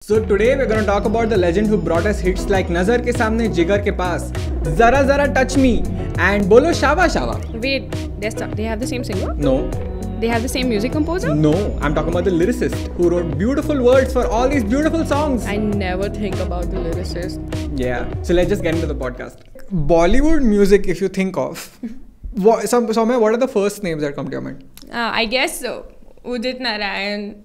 So today we're gonna talk about the legend who brought us hits like Nazar ke samne jigar ke paas, Zara Zara touch me and Bolo Shava Shava. Wait, they have the same singer? No. They have the same music composer? No, I'm talking about the lyricist who wrote beautiful words for all these beautiful songs. I never think about the lyricist. Yeah, so let's just get into the podcast. Bollywood music, if you think of, Soumya, what are the first names that come to your mind? I guess so. Udit Narayan,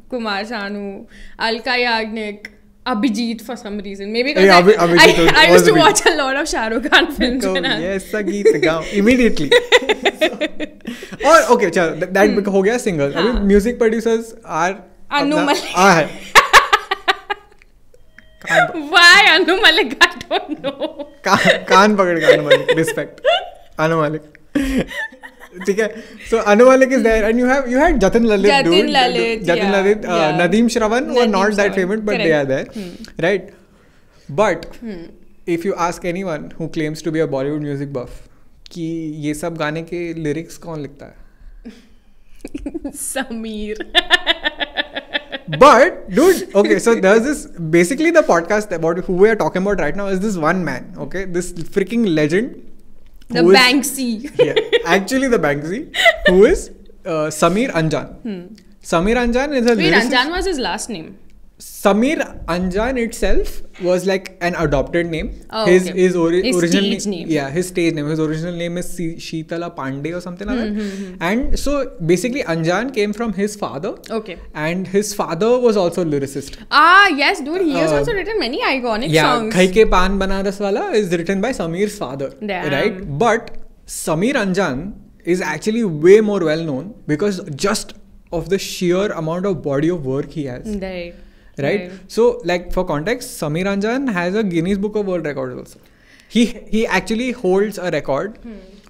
Kumar Sanu, Alka Yagnik, Abhijit for some reason. Maybe because I used to watch a lot of Shah Rukh Khan films. Yes, Sangeet gaao immediately. Or okay, chalo, that ho gaya singers. I mean, music producers are Anu Malik. Why Anu Malik? I don't know. Kaan pakad ke Anu Malik. Respect. Anu Malik. So Anu Malik is there, and you had Jatin Lalit, Nadeem Shravan were not that famous, but they are there, right? But if you ask anyone who claims to be a Bollywood music buff, कि ये सब गाने के lyrics कौन लिखता है? Sameer. But dude, okay, so there's this, basically the podcast about who we are talking about right now is this one man, okay, this freaking legend. The Banksy. Yeah, actually the Banksy, who is Sameer Anjan. Sameer Anjan is a lyricist. Wait, Anjan was his last name. Sameer Anjan itself was like an adopted name. Oh, his okay. original name. Yeah, his stage name. His original name is Sheetala Pandey or something like that. And so basically Anjan came from his father. Okay. And his father was also a lyricist. Ah, yes, dude. He has also written many iconic songs. Yeah, Khai Ke Paan Banaras Wala is written by Sameer's father. Damn. Right? But Sameer Anjan is actually way more well known because just of the sheer amount of body of work he has. Right? So, like for context, Sameer Anjan has a Guinness Book of World Records also. He actually holds a record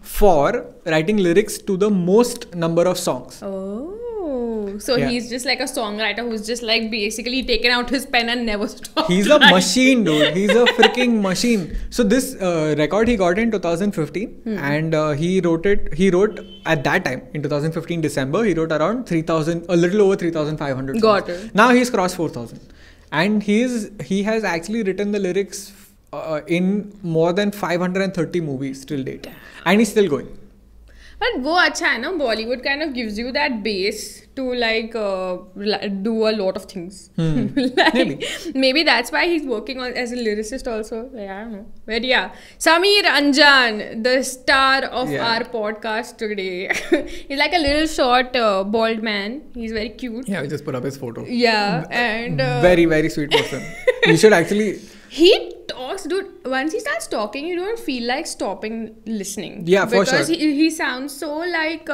for writing lyrics to the most number of songs. Oh, so he's just like a songwriter who's just like basically taken out his pen and never stopped. He's a machine, dude. He's a freaking machine. So this record he got in 2015, and he wrote at that time in 2015 December. He wrote around 3,000, a little over 3,500 songs. Got it. Now he's crossed 4,000, and he has actually written the lyrics in more than 530 movies till date, and he's still going. But वो अच्छा है ना, Bollywood kind of gives you that base to like do a lot of things. Maybe that's why he's working on as a lyricist also. Like, I don't know. But yeah, Sameer Anjan, the star of our podcast today. He's like a little short, bald man. He's very cute. Yeah, I just put up his photo. Yeah, and very, very sweet person. You should actually. He talks, dude. Once he starts talking, you don't feel like stopping listening. Yeah, for sure. Because he sounds so like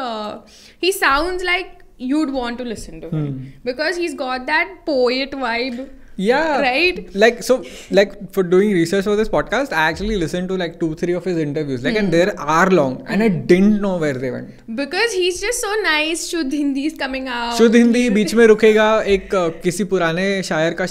he sounds like you'd want to listen to him because he's got that poet vibe. Yeah. Right? Like, so, like, for doing research for this podcast, I actually listened to like 2-3 of his interviews. Like, and they're hour long. And I didn't know where they went. Because he's just so nice. Shuddh Hindi is coming out. Shuddh Hindi, बीच में रुकेगा, एक किसी पुराने शायर का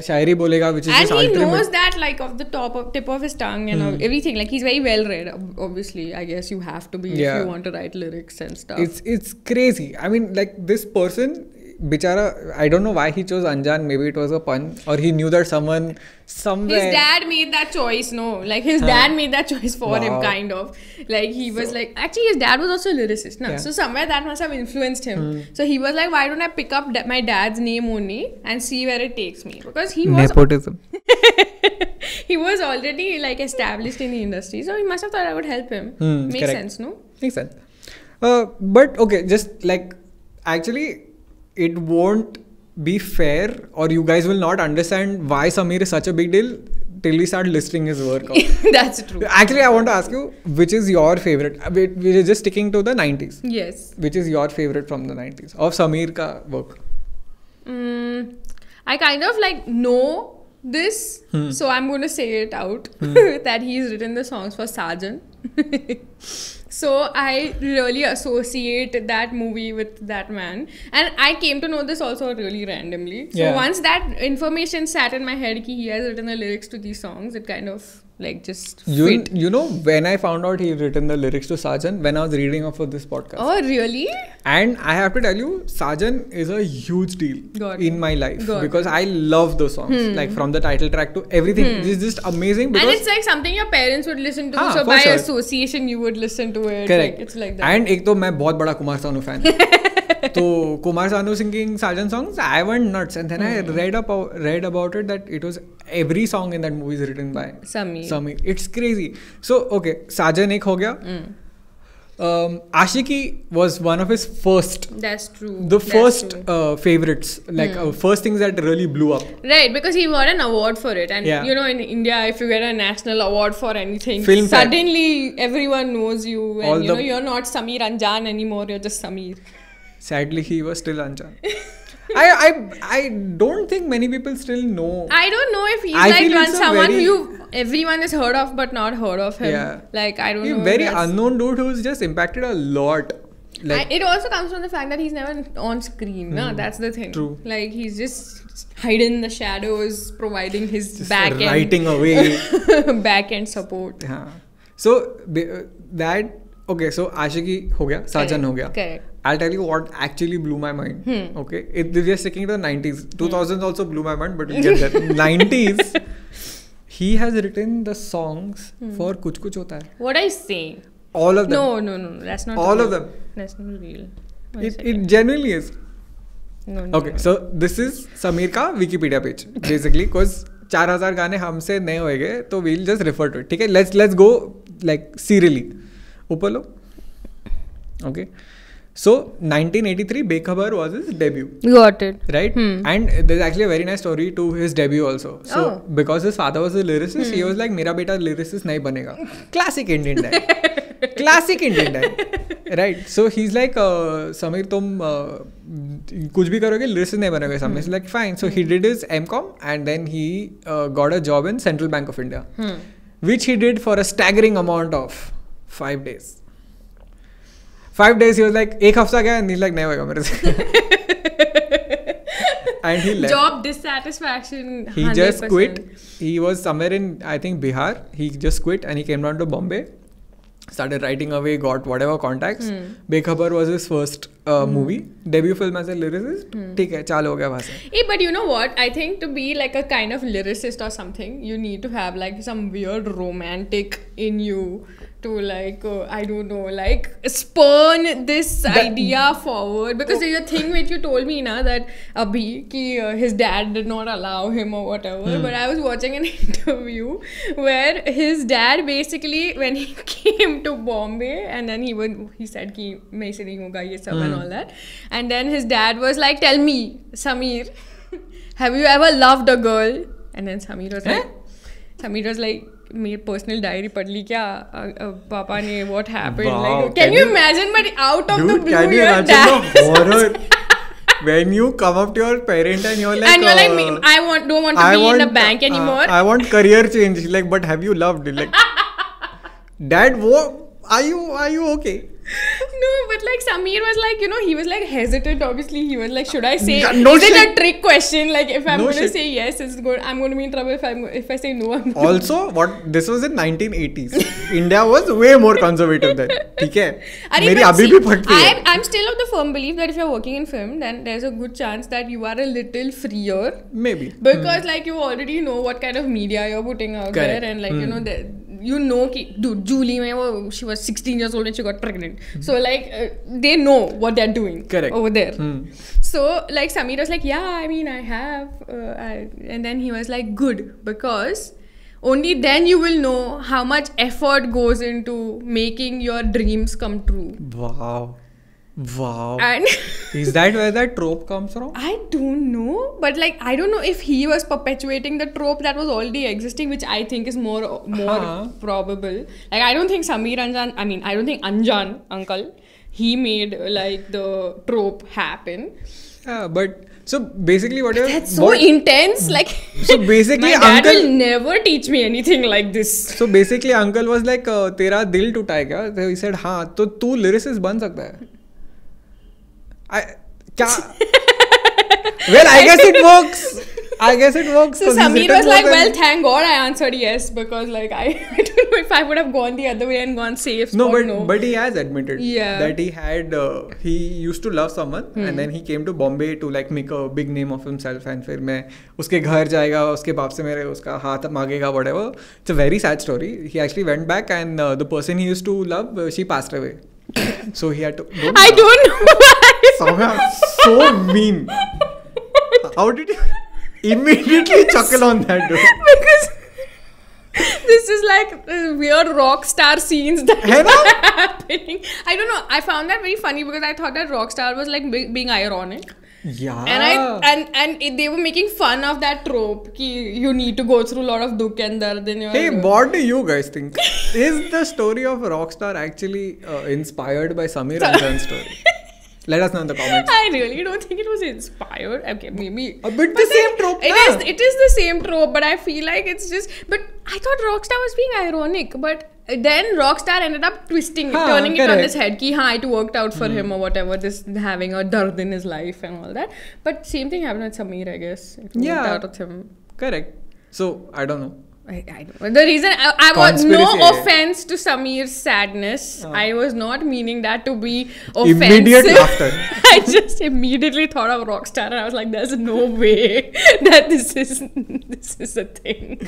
शायरी बोलेगा, which is and just he ultimate. knows that like off the tip of his tongue and everything. Like, he's very well read. Obviously, I guess you have to be if you want to write lyrics and stuff. It's crazy. I mean, like, this person, Bichara, I don't know why he chose Anjan. Maybe it was a pun, or he knew that someone somewhere. His dad made that choice. No, like his dad made that choice for him, kind of. Like he was like, actually, his dad was also a lyricist, no? So somewhere that must have influenced him. So he was like, why don't I pick up my dad's name only and see where it takes me? Because he was nepotism. He was already like established in the industry, so he must have thought I would help him. Makes sense, no? Makes sense. But okay, just like actually. It won't be fair, or you guys will not understand why Sameer is such a big deal till we start listing his work out. That's true. Actually, I want to ask you, which is your favorite? We're just sticking to the 90s. Yes. Which is your favorite from the 90s of Sameer ka work? I kind of like know this, so I'm going to say it out that he's written the songs for Sajan. So I really associate that movie with that man, and I came to know this also really randomly. So once that information sat in my head, he has written the lyrics to these songs, it kind of like just fit. You know, when I found out he written the lyrics to Sajan, when I was reading up for this podcast. Oh, really? And I have to tell you, Sajan is a huge deal in my life because I love those songs. Like from the title track to everything. It's just amazing. And it's like something your parents would listen to. So by association, you would listen to it. Correct. Like, it's like that. And एक तो मैं बहुत बड़ा Kumar Sanu fan. So Kumar Sanu singing Sajan songs, I went nuts, and then I read about it that it was every song in that movie is written by Sameer. It's crazy. So okay, Sajan ek ho gaya. Ashiki was one of his first. That's true. The first favorites, like first things that really blew up. Right, because he got an award for it, and you know, in India, if you get a national award for anything, suddenly everyone knows you, and you know, you're not Sameer Anjan anymore. You're just Sameer. Sadly, he was still Anjan. I don't think many people still know. I don't know if he's like someone who everyone has heard of but not heard of him. Yeah. Like, I don't know. He's a very unknown dude who's just impacted a lot. Like, it also comes from the fact that he's never on screen. No? That's the thing. True. Like, he's just hiding in the shadows, providing his just back end. Writing away. Back end support. Yeah. So, that... Okay, so Ashiki ho gaya, Sajan ho gaya. Correct. I'll tell you what actually blew my mind. Okay, we are sticking to the 90s. 2000s also blew my mind, but we'll get there. 90s, he has written the songs for Kuch Kuch Hota Hai. What are you saying? All of them. No, that's not all real. of them. That's not real. It genuinely is. No. Okay, so this is Sameer ka Wikipedia page, basically, because 4000 गाने हमसे नए होएंगे, तो we'll just refer to it. ठीक है, let's go like serially. ऊपर लो. Okay. So 1983 Bekhabar was his debut. Got it. Right? And there's actually a very nice story to his debut also. So because his father was a lyricist, he was like, मेरा बेटा lyricist नहीं बनेगा. Classic Indian dad. Classic Indian dad. Right? So he's like, Sameer तुम कुछ भी करोगे lyricist नहीं बनेगा सामने. He's like, fine. So he did his M.Com and then he got a job in Central Bank of India, which he did for a staggering amount of 5 days. 5 days he was like, एक हफ्ता गया and he's like, नहीं होगा मेरे से. And he left. Job dissatisfaction. 100%. He just quit. He was somewhere in, I think, Bihar. He just quit and he came down to Bombay. Started writing away, got whatever contacts. Bekhabar was his first movie. Debut film as a lyricist. ठीक है, चाल हो गया वहाँ से. Hey, but you know what? I think to be like a kind of lyricist or something, you need to have like some weird romantic in you to like, I don't know, like spurn this idea forward. Because there's a thing which you told me na, that Abhi, ki his dad did not allow him or whatever. But I was watching an interview where his dad basically, when he came to Bombay, and then he said ki main se nahi hoga ye sab and all that. And then his dad was like, tell me, Sameer, have you ever loved a girl? And then Sameer was like, मेरी personal diary पढ़ ली क्या पापा ने what happened? Wow, like, can you imagine? But out of the blue, can you imagine the horror when you come up to your parent and you're like, I don't want to be in a bank anymore. I want career change. Like, but have you loved? Like, Dad, are you okay? No, but like Sameer was like, you know, he was like hesitant. Obviously, he was like, should I say? Is it a trick question? Like, if I'm going to say yes, I'm going to be in trouble. If I say no, I'm also this was in 1980s. India was way more conservative then. ठीक है? मेरी अभी भी फटती है. I'm still of the firm belief that if you're working in film, then there's a good chance that you are a little freer. Maybe. Because like you already know what kind of media you're putting out there, and like you know, dude, Julie, she was 16 years old and she got pregnant. So like they know what they're doing over there. So like Sameer was like, yeah, I mean I have, and then he was like, good, because only then you will know how much effort goes into making your dreams come true. Wow. And is that where that trope comes from? I don't know, but like I don't know if he was perpetuating the trope that was already existing, which I think is more probable. Like I don't think Sameer Anjan, I don't think Anjan uncle, he made like the trope happen. Yeah, but so basically that's so intense. Like so basically my dad will never teach me anything like this. So basically uncle was like, तेरा दिल टूटा है क्या? So he said, हाँ, तो तू lyricist बन सकता है. Well, I guess it works. I guess it works. So Sameer was like, well, thank God I answered yes, because like I don't know if I would have gone the other way and gone safe. No, but he has admitted that he used to love someone and then he came to Bombay to like make a big name of himself and फिर मैं उसके घर जाएगा, उसके बाप से मेरे उसका हाथ मांगेगा, whatever. It's a very sad story. He actually went back and the person he used to love, she passed away. So he had to. I don't know why. Somehow so mean. How did you immediately chuckle on that, dude? Because this is like weird rock star scenes that are happening. I don't know. I found that very funny because I thought that rock star was like being ironic. Yeah. And they were making fun of that trope ki you need to go through a lot of dukh and dard in your life. What do you guys think? Is the story of Rockstar actually inspired by Sameer Ranjan's story? Let us know in the comments. I really don't think it was inspired. Okay, maybe. But the same trope. It is the same trope, but I feel like it's just. But I thought Rockstar was being ironic, but then Rockstar ended up twisting, turning it on his head. Ki it worked out for him or whatever. This having a dard in his life and all that. But same thing happened with Sameer, I guess. It worked out with him. Correct. So I don't know. I don't know. The reason I was no offense to Sameer's sadness. I was not meaning that to be offensive. Immediate laughter. I just immediately thought of Rockstar and I was like, there's no way that this is a thing.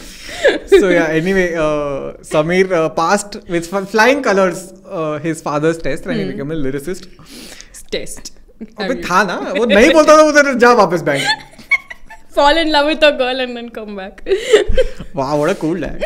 So yeah, anyway, Sameer passed with flying colors his father's test and he became a lyricist. Test. अबे था ना, वो नहीं बोलता था उधर जा वापस bank. Fall in love with a girl and then come back. Wow, what a cool dad.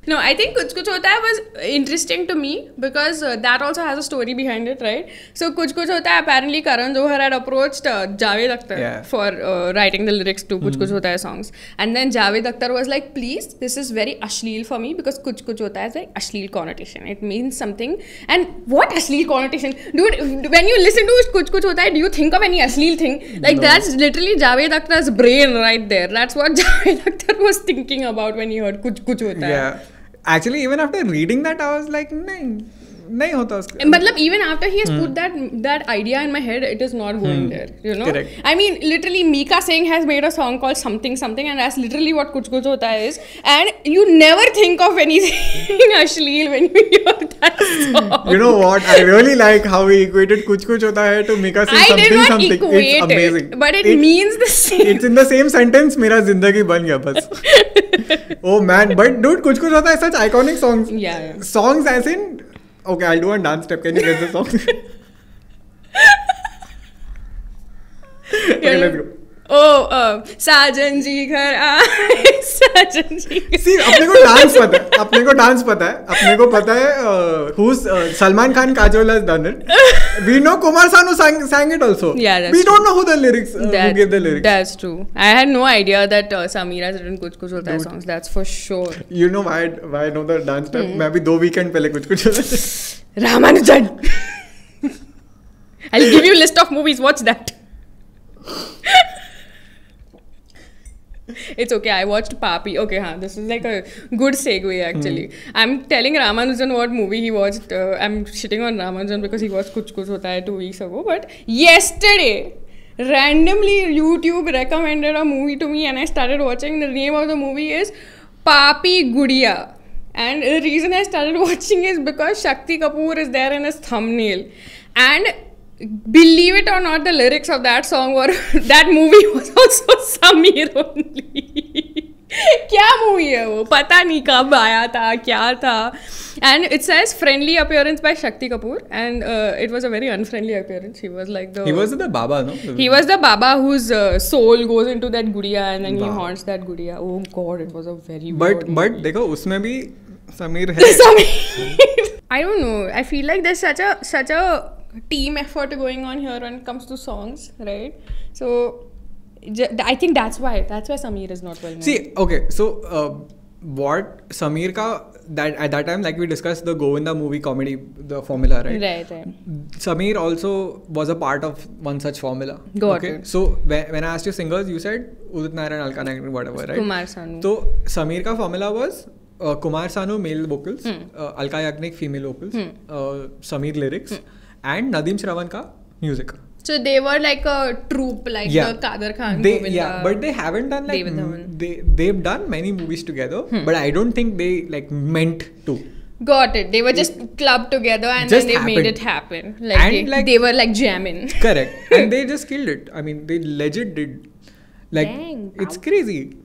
No, I think Kuch Kuch Hota Hai was interesting to me because that also has a story behind it, right? So Kuch Kuch Hota Hai, apparently Karan Johar had approached Javed Akhtar for writing the lyrics to Kuch Kuch Hota Hai songs. And then Javed Akhtar was like, please, this is very ashleel for me because Kuch Kuch Hota Hai is like ashleel connotation. It means something. And what ashleel connotation? Dude, when you listen to Kuch Kuch Hota Hai, do you think of any ashleel thing? Like that's literally Javed Akhtar's brain right there. That's what Javed Akhtar was thinking about when he heard Kuch Kuch Hota Hai. Yeah. Actually, even after reading that, I was like, नहीं होता उसका. मतलब even after he has put that idea in my head, it is not going there. You know. Correct. I mean, literally, Mika Singh has made a song called something, and that's literally what Kuch Kuch Hota Hai is. And you never think of anything ashleel when you hear that song. You know what? I really like how he equated Kuch Kuch Hota Hai to Mika Singh something. Equate it's amazing. But it means the same. It's in the same sentence. मेरा जिंदगी बन गया बस. Oh man, but dude, Kuch Kuch Hota Hai is such iconic songs. Yeah. Songs as in. Okay, I'll do a dance step. Can you guess the song? Okay, let's go. Oh, साजन जी घर आए, साजन जी. See, अपने को dance पता है. अपने को पता है who's Salman Khan, Kajol has done it. We know Kumar Sanu sang it also. Yeah, that's we don't know who the lyrics, who gave the lyrics. That's true. I had no idea that Sameer has written Kuch Kuch Hota Hai songs. That's for sure. You know why I know the dance step? मैं अभी 2 weekend पहले Kuch Kuch Hota Hai. Ramanujan. I'll give you a list of movies. Watch that. It's okay. I watched Papi. Okay, this is like a good segue actually. I'm telling Ramanujan what movie he watched. I'm shitting on Ramanujan because he watched Kuch Kuch Hota Hai 2 weeks ago. But yesterday, randomly YouTube recommended a movie to me and I started watching. The name of the movie is Papi Gudiya. And the reason I started watching is because Shakti Kapoor is there in his thumbnail. And believe it or not, the lyrics of that song were that movie was also Sameer only. क्या movie है वो पता नहीं कब आया था क्या था and it says friendly appearance by Shakti Kapoor and it was a very unfriendly appearance. He was like he was the Baba, no? He was the Baba whose soul goes into that Gudiya and then he haunts that Gudiya. Oh god, it was a very but देखो उसमें भी Sameer है. Sameer. I don't know. I feel like there's such a team effort going on here when it comes to songs, right? So I think that's why Sameer is not well known. See, okay, so what Sameer ka that at that time, like we discussed the Govinda movie comedy, the formula, right? Right. Sameer also was a part of one such formula. Got it. So when I asked you singers, you said Udit Narayan, Alka Narayan, whatever, right? Kumar Sanu. So Sameer ka formula was Kumar Sanu male vocals, Alka Yagnik female vocals, Sameer lyrics, and Nadeem Shravan ka music. So they were like a troupe, like the Kader Khan. But they haven't done like they've done many movies together, but I don't think they like meant to. Got it. They were just clubbed together and then they made it happen. Like they were like jamming. Correct. And they just killed it. I mean, they legit did. Like, dang, it's crazy.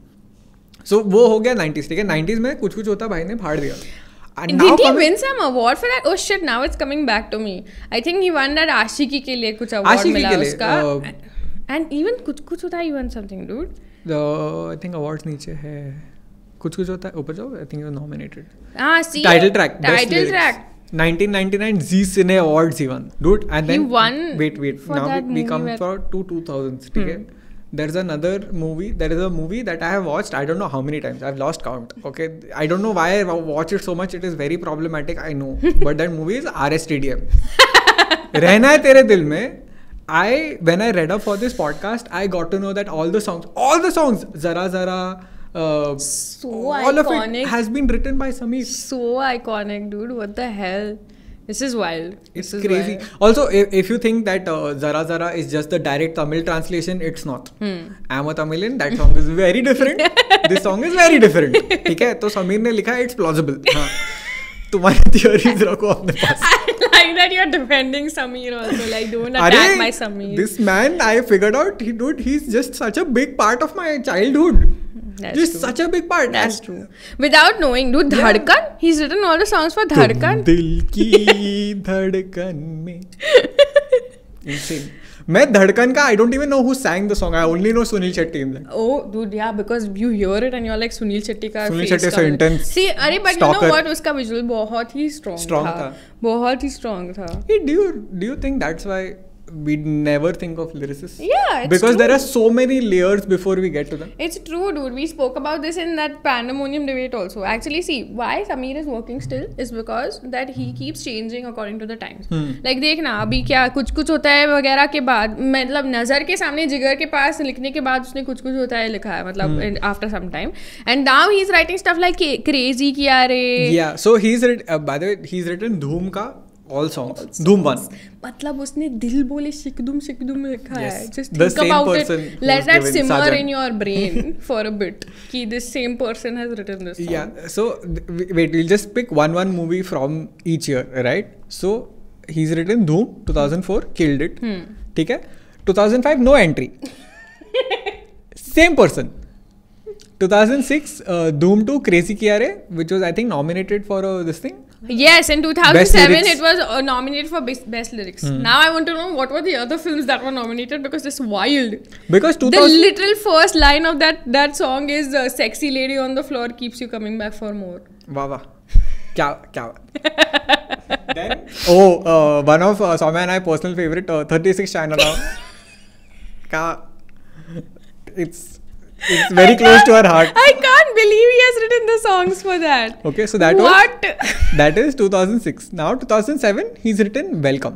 So वो हो गया 90s, ठीक है? 90s में कुछ होता भाई ने फाड़ दिया. Did he win some award for that? Oh shit, now it's coming back to me. I think he won that Ashiki के लिए कुछ award मिला उसका. And even कुछ होता he won something, dude. I think awards नीचे है. कुछ होता है ऊपर जाओ. I think he was nominated. See. Title track. 1999 Zee Cine Awards he won, dude. And then he won. Wait. Now we come for 2000s, ठीक है? There's another movie. There is a movie that I have watched. I don't know how many times. I've lost count. Okay, I don't know why I watch it so much. It is very problematic. I know, but that movie is R.S.T.D.M. रहना है तेरे दिल में. When I read up for this podcast, I got to know that all the songs, Zara Zara, so all iconic. of it has been written by Sameer. So iconic, dude. What the hell? This is wild. It's crazy. Wild. Also, if you think that Zara Zara is just the direct Tamil translation, it's not. I'm a Tamilian. That song is very different. This song is very different. ठीक है? तो समीर ने लिखा है it's plausible. हाँ. तुम्हारी theories रखो अपने पास. I like that you're defending Sameer also. Like, don't attack my Sameer. This man, I figured out, he's just such a big part of my childhood. That's just true. Such a big part. That's true. Without knowing, dude, Dhadkan, he's written all the songs for Dhadkan. Dil ki dhadkan mein. Insane. मैं धड़कन का I don't even know who sang the song. I only know Sunil Shetty in that. Oh, dude, yeah, because you hear it and you're like Sunil Shetty का Sunil Shetty so intense. See, अरे but stalker. You know what? उसका visual बहुत ही strong था. बहुत ही strong था. Hey, do you think that's why we never think of lyricists? Yeah, it's because true. There are so many layers before we get to them. It's true, dude. We spoke about this in that Pandemonium debate also. Actually, see, why Sameer is working still is because that he keeps changing according to the times. Like देखना अभी क्या कुछ होता है वगैरह के बाद मतलब नजर के सामने जिगर के पास लिखने के बाद उसने कुछ होता है लिखा है मतलब after some time and now he's writing stuff like Crazy किया रे. Yeah, so by the way he's written Dhoom का all songs. Dhoom 1. मतलब उसने दिल बोले शिकदुम लिखा है. Just think about it. Let that simmer in your brain for a bit. कि this same person has written this song. Yeah. So wait, we'll just pick one movie from each year, right? So he's written Dhoom 2004, killed it. ठीक है? 2005 no entry. Same person. 2006 Dhoom 2 Crazy किया रे, which was I think nominated for this thing. Yes, in 2007 it was nominated for best lyrics. Now I want to know what were the other films that were nominated because it's wild. Because the literal first line of that song is "Sexy lady on the floor keeps you coming back for more." Wow. क्या Then one of Soumya and I personal favorite 36 Chinatown. It's very close to our heart. I can't believe he has written the songs for that. Okay, so that is 2006. Now 2007, he's written Welcome.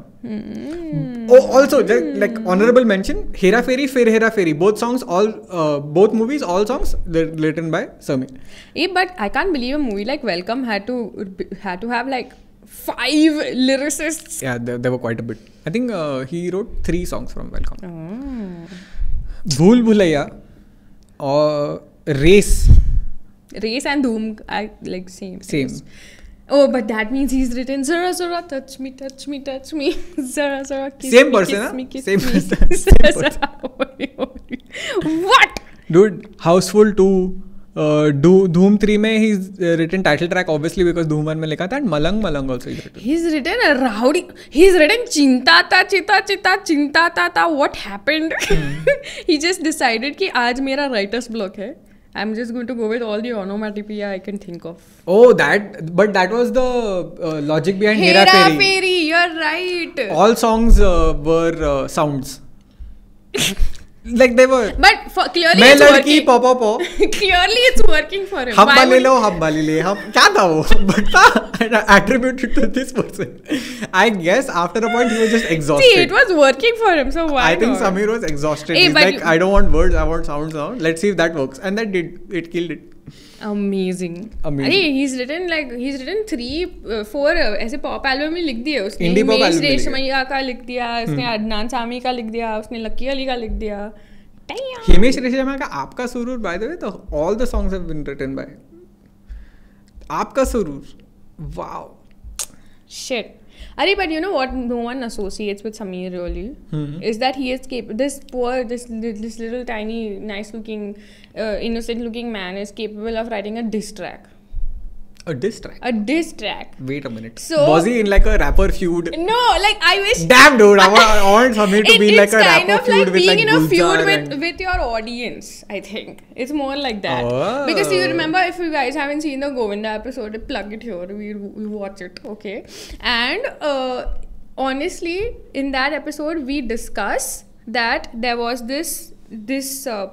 Oh, also like honorable mention, Hera Fairy, Fir Hera Fairy. Both songs, both movies, all songs they're written by Sameer. Yeah, but I can't believe a movie like Welcome had to have like 5 lyricists. Yeah, there were quite a bit. I think he wrote 3 songs from Welcome. Bhool Bhulaiya. Or Race and Dhoom, I like same. Oh, but that means he's written Zara Zara touch me, Zara Zara kiss same me, person, kiss same me. person. What? Dude, Houseful 2, Dhoom 3 में he's written title track obviously because Dhoom 1 में लिखा था and Malang also he's written. He's written a rowdy. He's written Chinta Ta. What happened? He just decided कि आज मेरा writer's block है. I'm just going to go with all the onomatopoeia I can think of. Oh, but that was the logic behind Hera Fairy. You're right. All songs were sounds. Like they were. But clearly it's working. Clearly it's working for him. Habbali le. क्या था वो? But attributed to this person. I guess after a point he was just exhausted. See, it was working for him, so why I think Sameer was exhausted. He's like, I don't want words, I want sounds now. Let's see if that works. And that did. It killed it. Amazing. अरे he's written 3-4 ऐसे pop album ही लिख दिए उसने. Indie pop album Reshammiya का लिख दिया, उसने अदनान सामी का लिख दिया, उसने लकी अली का लिख दिया. हिमेश रेशमिया का आपका सुरूर, by the way, तो all the songs have been written by आपका सुरूर. Wow. Shit. Arey, but you know what no one associates with Sameer really is that he is this little tiny nice looking innocent looking man is capable of writing a diss track. A diss track? A diss track. Wait a minute. So, was he in like a rapper feud? No, like I wish. Damn, dude, I want Sameer to be like a rapper feud with like Gulzar. It's kind of like being in a feud with your audience, I think. It's more like that. Oh. Because you remember, if you guys haven't seen the Govinda episode, plug it here. We'll watch it, okay? And honestly, in that episode, we discuss that there was this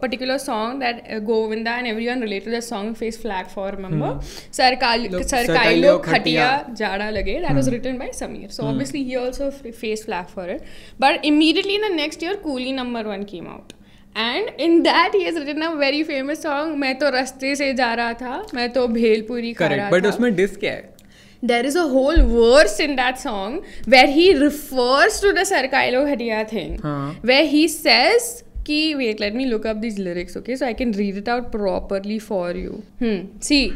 particular song that Govinda and everyone related to the song face flag for, remember? Sar Kailo Khatiya Jada Lage, that was written by Sameer. So obviously he also faced flag for it. But immediately in the next year, Coolie #1 came out. And in that he has written a very famous song, मैं तो रास्ते से जा रहा था, मैं तो भेलपुरी खा रहा था. But उसमें diss क्या है? There is a whole verse in that song where he refers to the Sar Kailo Khatiya thing. Where he says wait, let me look up these lyrics, okay, so I can read it out properly for you. See,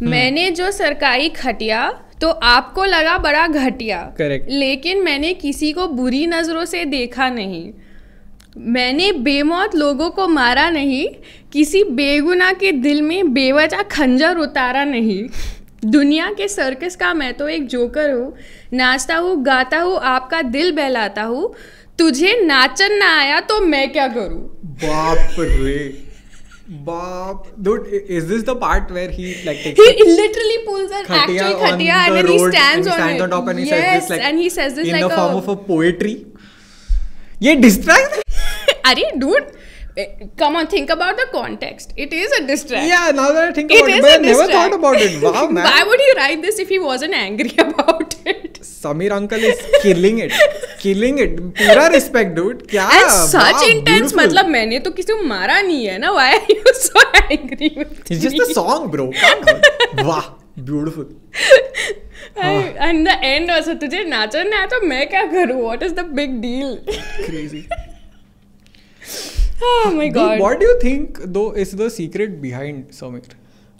मैंने जो सरकाई खटिया तो आपको लगा बड़ा घटिया. Correct. लेकिन मैंने किसी को बुरी नजरों से देखा नहीं. मैंने बेमौत लोगों को मारा नहीं, किसी बेगुनाह के दिल में बेवजह खंजर उतारा नहीं. दुनिया के सर्कस का मैं तो एक जोकर हूँ, नाचता हूँ गाता हूँ आपका दिल बहलाता हूँ, तुझे नाचन ना आया तो मैं क्या करूं. बाप रे बाप. Dude, is this the part where he like takes he literally pulls an actual khatiya and then he stands on it. On top and he yes, says this like and he says this in like the form of a poetry. ये distract. अरे dude, come on, think about the context. It is a diss track. Yeah, now that I think about it, but I never thought about it. Wow, man. Why would he write this if he wasn't angry about it? Sameer uncle is killing it. पूरा respect, dude. क्या? And such intense. मतलब मैंने तो किसी को मारा नहीं है ना. Why are you so angry with me? It's just a song, bro. वाह, beautiful. And the end also, तुझे नाचना है तो मैं क्या करूँ? What is the big deal? Crazy. Oh my god. Dude, what do you think though is the secret behind Sameer?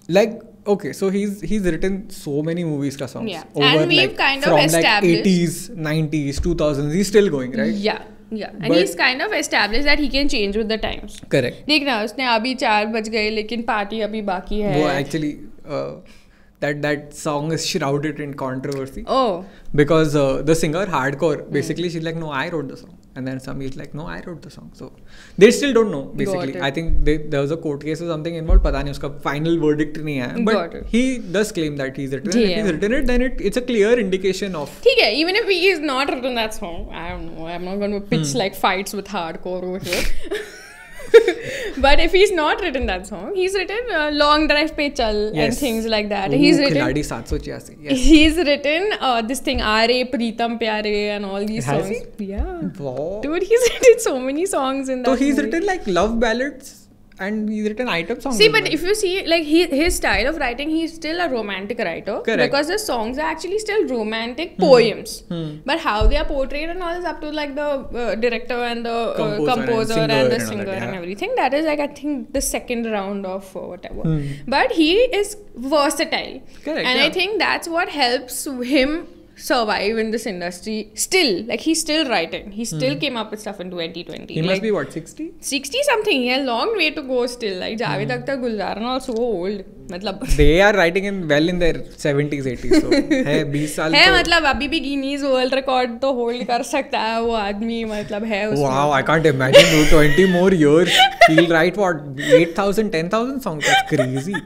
Like, okay, so he's written so many movies ka songs. Yeah. Over, and we've like, kind of from established like 80s, 90s, 2000s. He's still going, right? Yeah. And he's kind of established that he can change with the times. Correct. देखना उसने अभी 4 बज गए लेकिन party अभी बाकी है. वो actually that song is shrouded in controversy. Oh. Because the singer Hardcore, basically she's like, no, I wrote the song. And then Sameer's like, no, I wrote the song. So they still don't know, basically. I think there was a court case or something involved. पता नहीं उसका final verdict नहीं आया. But he does claim that he's written it. If he's written it, then it's a clear indication of... ठीक है, even if he is not written that song, I don't know. I'm not going to pitch like fights with Hardcore over here. But if he's not written that song, he's written Long Drive Pe Chal and things like that. He's written Khiladi 786. Yes. He's written this thing Aare Pritam Pyare and all these songs. Has he? Yeah. Wow. Dude, he's written so many songs in that. So he's movie. written like love ballads and he's written item songs. See, but if you see like his style of writing, he's still a romantic writer. Correct. Because the songs are actually still romantic poems. But how they are portrayed and all is up to like the director and the composer and the singer and everything. That is like, I think, the second round of whatever. But he is versatile. Correct. And I think that's what helps him survive in this industry still. Like, he's still writing. He still came up with stuff in 2020. He must be what, 60? 60 something. He has a long way to go still. Like Javed Akhtar, Gulzar are all so old. मतलब they are writing in their 70s 80s. So है 20 साल है मतलब अभी भी Guinness world record तो hold कर सकता है वो आदमी. मतलब है उसमें. Wow, I can't imagine 20 more years he'll write what 8,000 10,000 songs. That's crazy.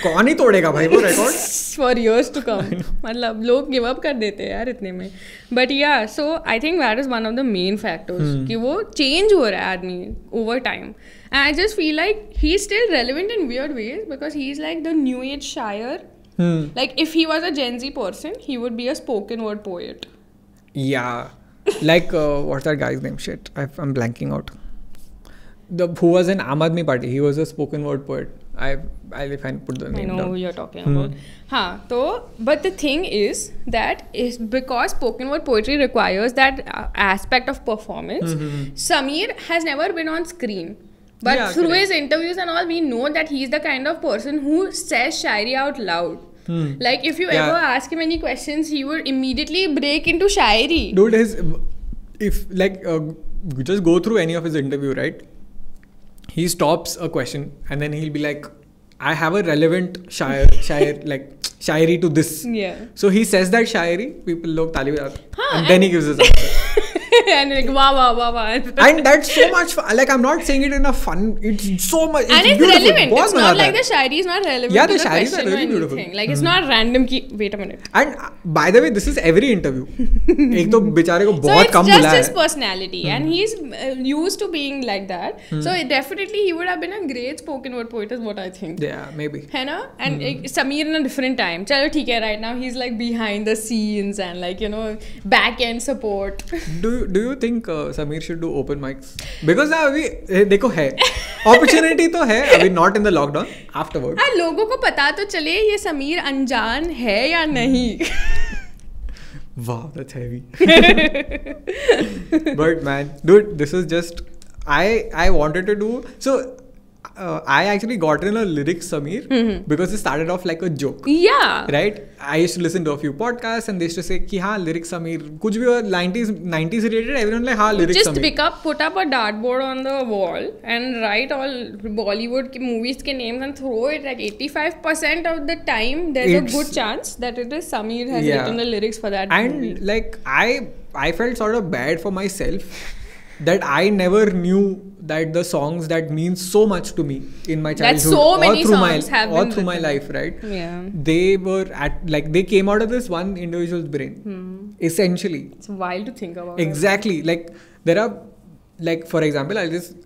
कौन ही तोड़ेगा भाई वो record for years to come. मतलब लोग गिव अप कर देते हैं यार इतने में. But yeah so I think that is one of the main factors कि वो चेंज हो रहा है आदमी over time. And I just feel like he is still relevant in weird ways because he is like the new age शायर. Like if he was a gen Z person he would be a spoken word poet. Yeah like what's that guy's name? Shit, I am blanking out. who was in Aam Aadmi Party. He was a spoken word poet. If I put the name I know down. who you're talking about. But the thing is that is because spoken word poetry requires that aspect of performance. Sameer has never been on screen. But through his interviews and all, we know that he's the kind of person who says shairi out loud. Like if you ever ask him any questions, he would immediately break into shairi. Dude, just go through any of his interview, right? He stops a question and then he'll be like, I have a relevant shairi to this. Yeah. So he says that shairi, people log tali bajate, and then he gives his answer. And like wow. And that's so much fun. Like, I'm not saying it in a fun. It's so much. And it's relevant. It's not like the shairi is not relevant. Yeah, to the the shairis are question really or beautiful. anything. Like it's not random. Wait a minute. And by the way, this is every interview. एक तो बेचारे को So बहुत it's come just बुलाया his है. personality, and he's used to being like that. So definitely he would have been a great spoken word poet, is what I think. Yeah, maybe. है ना? And Sameer in a different time. चलो ठीक है, right now he's like behind the scenes and like back end support. Do you think Sameer should do open mics? Because अभी देखो है opportunity तो है अभी, not in the lockdown, afterward. हाँ, लोगों को पता तो चले ये समीर अनजान है या नहीं. Wow, that's heavy. But man, dude, this is just I wanted to do so. I actually got in a lyrics Sameer because it started off like a joke. Yeah. Right? I used to listen to a few podcasts and they used to say कि हाँ lyrics Sameer कुछ भी 90s related, everyone like हाँ lyrics Just Sameer. put up a dartboard on the wall and write all Bollywood movies के names and throw it. Like 85% of the time there's a good chance that it is Sameer has written the lyrics for that movie. And like I felt sort of bad for myself that I never knew that the songs that mean so much to me in my childhood so many through songs have been through my written. life, right? Yeah. They were they came out of this one individual's brain. Essentially. It's wild to think about. Exactly. Like there are, like for example,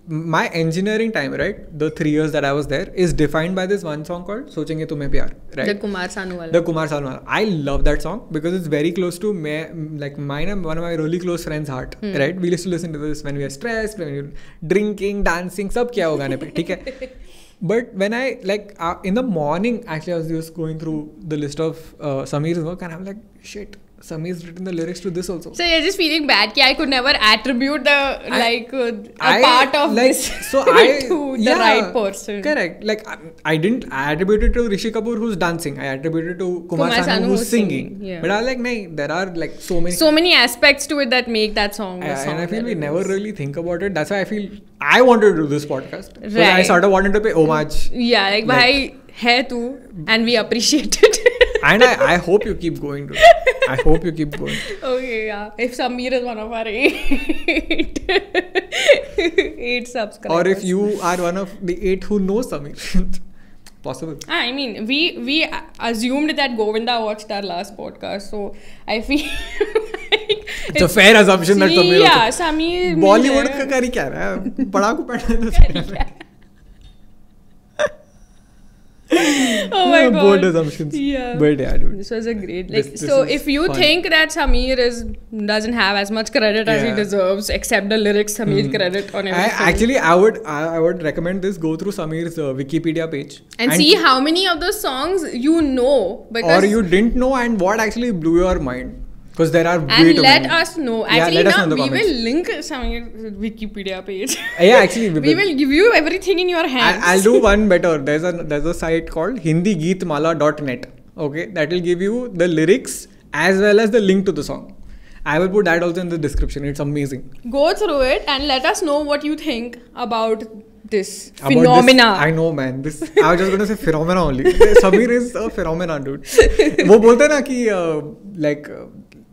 my engineering time, right? The 3 years that I was there is defined by this one song called Sochenge Tumhe Pyar, right? The Kumar Sanu wala. The Kumar Sanu wala. I love that song because it's very close to mine and one of my really close friends' heart, right? We used to listen to this when we are stressed, when we were drinking, dancing, sab kiya ho gaane pe, theek hai? But when I in the morning, actually I was just going through the list of Sameer's work and I'm like, shit, Sameer's written the lyrics to this also. So you're just feeling bad that I could never attribute the part of this to the right person. Correct. Like I didn't attribute it to Rishi Kapoor who's dancing. I attributed it to Kumar Sanu who's singing. Yeah. But I was like, nahin, there are like so many aspects to it that make that song. And I feel we never really think about it. That's why I feel I wanted to do this podcast. Right. So I sort of wanted to pay homage. Yeah, like bhai hai tu, and we appreciate it. And I hope you keep going, dude. I hope you keep going. Okay, yeah. If Sameer is one of our 8 subscribers. Or if you are one of the 8 who know Sameer. Possible. I mean, we assumed that Govinda watched our last podcast, so I feel like it's a fair assumption that Sameer. Yeah, Sameer. Bollywood का कर ही क्या रहा है? पढ़ाकू पढ़ा Oh my god. Bold assumptions. Yeah. But yeah, dude. This was a great. This so is if you fun. think that Sameer doesn't have as much credit as he deserves, except the lyrics Sameer credit on everything. I would recommend this. Go through Sameer's Wikipedia page and see how many of those songs you know, because or you didn't know, and what actually blew your mind. Because there are way and too let many. us know. Actually, let us know in the we comments. will link Sameer's Wikipedia page. Yeah, actually, we will give you everything in your hands. I'll do one better. There's a site called hindigeetmala.net. Okay, that will give you the lyrics as well as the link to the song. I will put that also in the description. It's amazing. Go through it and let us know what you think about this phenomena. I know, man. I was just going to say phenomena only. Sameer is a phenomena, dude. वो बोलते हैं ना कि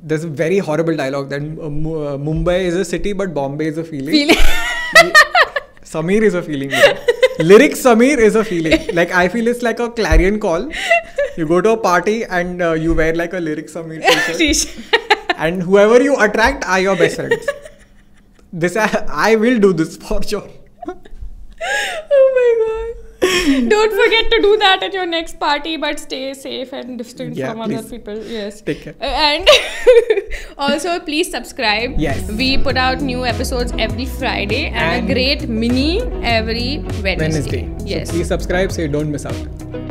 there's a very horrible dialogue that Mumbai is a city but Bombay is a feeling. Sameer is a feeling. Lyrics Sameer is a feeling. Like I feel it's like a clarion call. You go to a party and you wear like a lyrics Sameer t-shirt. And whoever you attract are your best friends. I will do this for sure. Oh my god. Don't forget to do that at your next party, but stay safe and distant from please. other people. Yes. Take care. And also, please subscribe. Yes. We put out new episodes every Friday and a great mini every Wednesday. Yes. So please subscribe so you don't miss out.